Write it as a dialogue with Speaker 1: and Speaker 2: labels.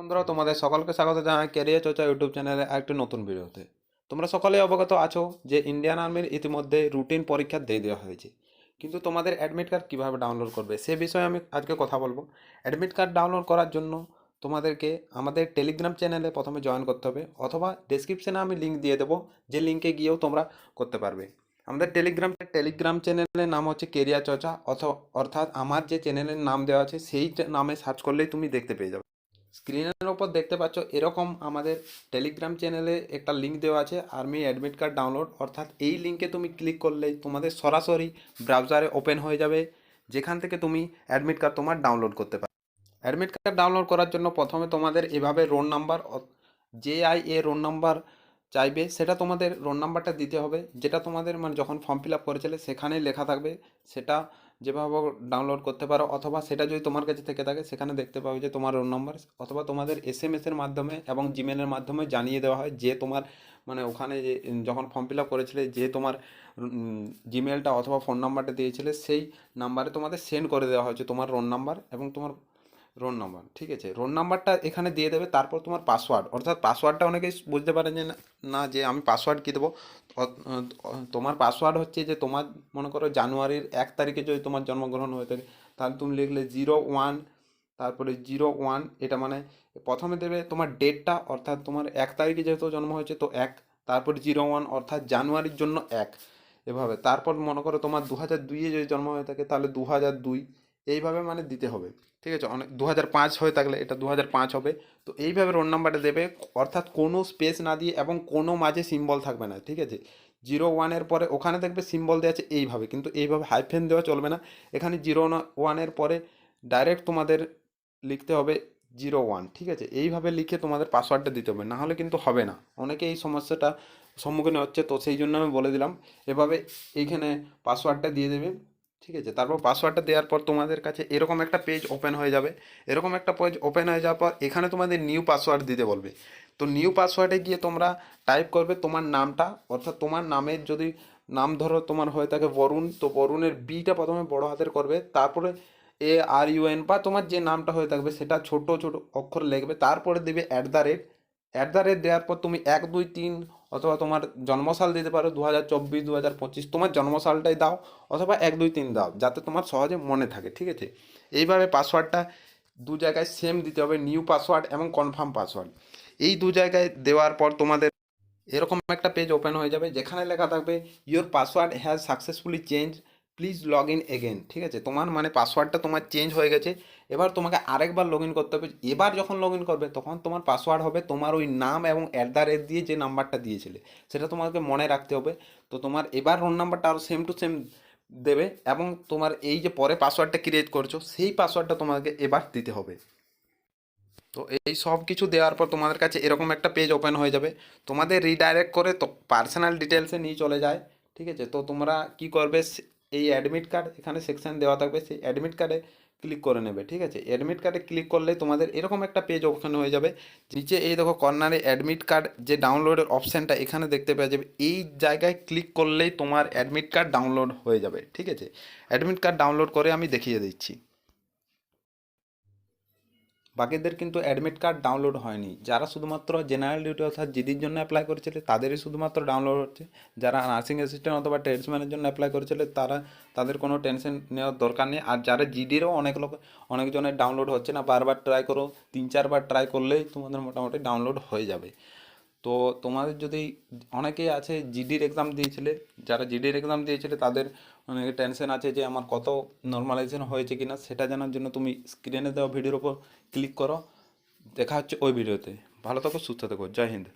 Speaker 1: বন্ধুরা, তোমাদের সকলকে স্বাগত জানাই ক্যারিয়ার চর্চা ইউটিউব চ্যানেলে একটি নতুন ভিডিওতে। তোমরা সকলেই অবগত আছো যে ইন্ডিয়ান আর্মির ইতিমধ্যে রুটিন পরীক্ষা দিয়ে দেওয়া হয়েছে, কিন্তু তোমাদের অ্যাডমিট কার্ড কীভাবে ডাউনলোড করবে সে বিষয়ে আমি আজকে কথা বলবো। অ্যাডমিট কার্ড ডাউনলোড করার জন্য তোমাদেরকে আমাদের টেলিগ্রাম চ্যানেলে প্রথমে জয়েন করতে হবে, অথবা ডেসক্রিপশনে আমি লিঙ্ক দিয়ে দেবো, যে লিঙ্কে গিয়েও তোমরা করতে পারবে। আমাদের টেলিগ্রাম চ্যানেলের নাম হচ্ছে কেরিয়ার চর্চা, অর্থাৎ আমার যে চ্যানেলের নাম দেওয়া আছে সেই নামে সার্চ করলেই তুমি দেখতে পেয়ে যাবে। স্ক্রিনের ওপর দেখতে পাচ্ছ এরকম আমাদের টেলিগ্রাম চ্যানেলে একটা লিঙ্ক দেওয়া আছে, আর্মি অ্যাডমিট কার্ড ডাউনলোড। অর্থাৎ এই লিঙ্কে তুমি ক্লিক করলেই তোমাদের সরাসরি ব্রাউজারে ওপেন হয়ে যাবে, যেখান থেকে তুমি অ্যাডমিট কার্ড তোমার ডাউনলোড করতে পারো। অ্যাডমিট কার্ড ডাউনলোড করার জন্য প্রথমে তোমাদের এভাবে roll number, JIA roll number চাইবে, সেটা তোমাদের রোল নাম্বারটা দিতে হবে, যেটা তোমাদের মানে যখন ফর্ম ফিল আপ করেছিলে সেখানেই লেখা থাকবে। সেটা যেভাবে ডাউনলোড করতে পারো, অথবা সেটা যদি তোমার কাছে থেকে থাকে সেখানে দেখতে পাবে যে তোমার রোল নাম্বার, অথবা তোমাদের SMS-এর মাধ্যমে এবং জিমেলের মাধ্যমে জানিয়ে দেওয়া হয় যে তোমার মানে ওখানে যে যখন ফর্ম ফিল আপ করেছিলে যে তোমার জিমেলটা অথবা ফোন নাম্বারটা দিয়েছিলে সেই নাম্বারে তোমাদের সেন্ড করে দেওয়া হয়েছে তোমার রোল নাম্বার এবং তোমার রোল নাম্বার। ঠিক আছে, রোল নাম্বারটা এখানে দিয়ে দেবে। তারপর তোমার পাসওয়ার্ড, অর্থাৎ পাসওয়ার্ডটা অনেকেই বুঝতে পারে যে না যে আমি পাসওয়ার্ড কী দেবো। তোমার পাসওয়ার্ড হচ্ছে যে তোমার মনে করো জানুয়ারির 1 তারিখে যদি তোমার জন্মগ্রহণ হয়ে থাকে, তাহলে তুমি লিখলে 01, তারপরে 01, এটা মানে প্রথমে দেবে তোমার ডেটটা, অর্থাৎ তোমার 1 তারিখে যেহেতু জন্ম হয়েছে তো 1, তারপর 01 অর্থাৎ জানুয়ারির জন্য 1, এভাবে। তারপর মনে করো তোমার 2002-এ যদি জন্ম হয়ে থাকে তাহলে 2002, এইভাবে মানে দিতে হবে। ঠিক আছে, অনেক 2005 হয়ে থাকলে এটা 2005 হবে। তো এইভাবে রোল নাম্বারটা দেবে, অর্থাৎ কোনো স্পেস না দিয়ে এবং কোনো মাঝে সিম্বল থাকবে না। ঠিক আছে, 01-এর পরে ওখানে দেখবে সিম্বল দেওয়া আছে এইভাবে, কিন্তু এইভাবে হাইফেন দেওয়া চলবে না। এখানে 01-এর পরে ডাইরেক্ট তোমাদের লিখতে হবে 01। ঠিক আছে, এইভাবে লিখে তোমাদের পাসওয়ার্ডটা দিতে হবে, না হলে কিন্তু হবে না। অনেকে এই সমস্যাটা সম্মুখীন হচ্ছে, তো সেই জন্য আমি বলে দিলাম এভাবে এইখানে পাসওয়ার্ডটা দিয়ে দেবে। ঠিক আছে, তারপর পাসওয়ার্ডটা দেওয়ার পর তোমাদের কাছে এরকম একটা পেজ ওপেন হয়ে যাবে। এরকম একটা পেজ ওপেন হয়ে যাওয়ার পর এখানে তোমাদের নিউ পাসওয়ার্ড দিতে বলবে। তো নিউ পাসওয়ার্ডে গিয়ে তোমরা টাইপ করবে তোমার নামটা, অর্থাৎ তোমার নামের যদি নাম ধরো তোমার হয়ে থাকে বরুণ, তো বরুণের বিটা প্রথমে বড় হাতের করবে, তারপরে ARUN বা তোমার যে নামটা হয়ে থাকবে সেটা ছোট ছোট অক্ষর লিখবে, তারপরে দেবে অ্যাট দ্য রেট দেওয়ার পর তুমি 1, 2, 3 অথবা তোমার জন্মসাল দিতে পারো 2024, 2025, তোমার জন্মসালটাই দাও, অথবা 1, 2, 3 দাও, যাতে তোমার সহজে মনে থাকে। ঠিক আছে, এইভাবে পাসওয়ার্ডটা দু জায়গায় সেম দিতে হবে, নিউ পাসওয়ার্ড এবং কনফার্ম পাসওয়ার্ড। এই দু জায়গায় দেওয়ার পর তোমাদের এরকম একটা পেজ ওপেন হয়ে যাবে, যেখানে লেখা থাকবে your password has successfully change, please log in again. ঠিক আছে, তোমার মানে পাসওয়ার্ডটা তোমার চেঞ্জ হয়ে গেছে, এবার তোমাকে আরেকবার লগ ইন করতে হবে। এবার যখন লগ ইন করবে তখন তোমার পাসওয়ার্ড হবে তোমার ওই নাম এবং অ্যাট দ্য রেট দিয়ে যে নাম্বারটা দিয়েছিলে সেটা তোমাকে মনে রাখতে হবে। তো তোমার এবার রোল নাম্বারটা আরও সেম টু সেম দেবে, এবং তোমার এই যে পরে পাসওয়ার্ডটা ক্রিয়েট করছো সেই পাসওয়ার্ডটা তোমাকে এবার দিতে হবে। তো এই সব কিছু দেওয়ার পর তোমাদের কাছে এরকম একটা পেজ ওপেন হয়ে যাবে, তোমাদের রিডাইরেক্ট করে তো পার্সোনাল ডিটেলসে নিয়ে চলে যায়। ঠিক আছে, তো তোমরা কি করবে, এই অ্যাডমিট কার্ড এখানে সেকশন দেওয়া থাকবে, সেই অ্যাডমিট কার্ডে ক্লিক করে নেবে। ঠিক আছে, অ্যাডমিট কার্ডে ক্লিক করলে তোমাদের এরকম একটা পেজ ওপেন হয়ে যাবে। নিচে এই দেখো কর্নারে অ্যাডমিট কার্ড যে ডাউনলোডের অপশানটা এখানে দেখতে পাওয়া যাবে, এই জায়গায় ক্লিক করলেই তোমার অ্যাডমিট কার্ড ডাউনলোড হয়ে যাবে। ঠিক আছে, অ্যাডমিট কার্ড ডাউনলোড করে আমি দেখিয়ে দিচ্ছি। বাকিদের কিন্তু অ্যাডমিট কার্ড ডাউনলোড হয়নি, যারা শুধুমাত্র জেনারেল ডিউটি অর্থাৎ জিডির জন্য অ্যাপ্লাই করেছিল তাদেরই শুধুমাত্র ডাউনলোড হচ্ছে। যারা নার্সিং অ্যাসিস্ট্যান্ট অথবা ট্রেডসম্যানের জন্য অ্যাপ্লাই করেছিল তাদের কোনো টেনশন নেওয়ার দরকার নেই। আর যারা জিডিরও অনেকজনের ডাউনলোড হচ্ছে না, বারবার ট্রাই করো, 3-4বার ট্রাই করলেই তোমাদের মোটামুটি ডাউনলোড হয়ে যাবে। তো তোমাদের যদি অনেকেই আছে জিডির এক্সাম দিয়েছিলে, যারা জিডির এক্সাম দিয়েছিলে তাদের অনেকে টেনশন আছে যে আমার কত নর্মালাইজেশন হয়েছে কিনা, সেটা জানার জন্য তুমি স্ক্রিনে দেওয়া ভিডিওর উপর ক্লিক করো। দেখা হচ্ছে ওই ভিডিওতে। ভালো থাকো, সুস্থ থাকো, জয় হিন্দ।